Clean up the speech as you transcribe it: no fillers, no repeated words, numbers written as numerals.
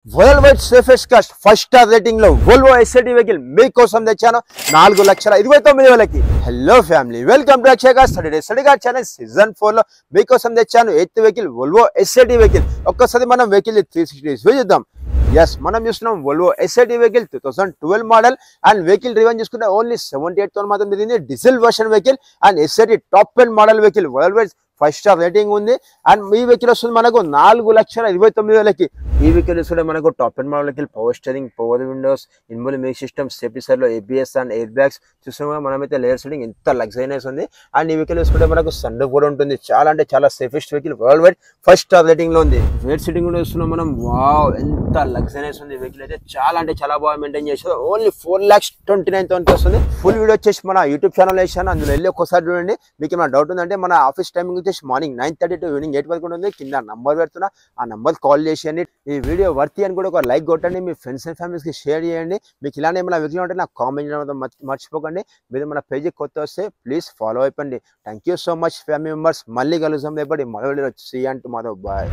World wide safest cost 5 star rating లో Volvo SID vehicle మీకోసం తెచ్చాను 4,29,000కి. Hello family, welcome to Akshay garu study gourd channel. Season 4 లో మీకోసం తెచ్చాను 8th vehicle Volvo SID vehicle. ఒక్కసారి మనం వెహికల్ 360 వ్యూ చూద్దాం. ఎస్, మనం చూస్తున్నాం Volvo SID vehicle 2012 model and vehicle driven చూసుకుంటే ఓన్లీ 78,000 మాత్రం తిరిగింది. Diesel version vehicle and SID top end model vehicle. World wide 5 star rating ఉంది. అండ్ ఈ వెహికల్ వస్తుంది మనకు 4,29,000కి. ఈ వెహికల్ చూసుకుంటే మనకు top end model vehicle, power steering, power windows, inbuilt music system, safety side లో ABS అండ్ ఎయిర్ బ్యాగ్స్ చూసుకున్నా మనమైతే లేయర్ సీటింగ్ ఎంత లగ్జరీనెస్ ఉంది. అండ్ ఈ వెహికల్ చూసుకుంటే మనకు సన్ రూఫ్ కూడా ఉంటుంది. చాలా అంటే చాలా safest vehicle, world wide 5 star rating లో ఉంది. రేర్ సీటింగ్ కూడా చూస్తున్నాం మనం. వావ్, ఎంత లగ్జరీనెస్ ఉంది. వెహికల్ అయితే చాలా అంటే చాలా బాగా మెయింటైన్ చేస్తారు. ఓన్లీ 4,29,000 వస్తుంది. ఫుల్ వీడియో వచ్చేసి మన యూట్యూబ్ ఛానల్ వేసాను, అందులో వెళ్ళి ఒక్కసారి చూడండి. మీకు ఏమైనా డౌట్ ఉందంటే మన ఆఫీస్ టైమింగ్ వచ్చేసి మార్నింగ్ 9:30 to ఈవినింగ్ 8 వరకు ఉంటుంది. కింద నంబర్ పెడుతున్నా, ఆ నంబర్ కాల్ చేసేయండి. ఈ వీడియో వర్తి అని కూడా ఒక లైక్ కొట్టండి. మీ ఫ్రెండ్స్ అండ్ ఫ్యామిలీస్కి షేర్ చేయండి. మీకు ఇలానే ఏమైనా వీడియో ఉంటే నాకు కామెంట్ చేయడం మర్చిపోకండి. మీరు మన పేజీకి కొత్త వస్తే ప్లీజ్ ఫాలో అయిపోండి. Thank you so much family members. మళ్ళీ కలుద్దాం రేపటి మరో వీడియో. సీ అంటూ మాధవ్, బాయ్.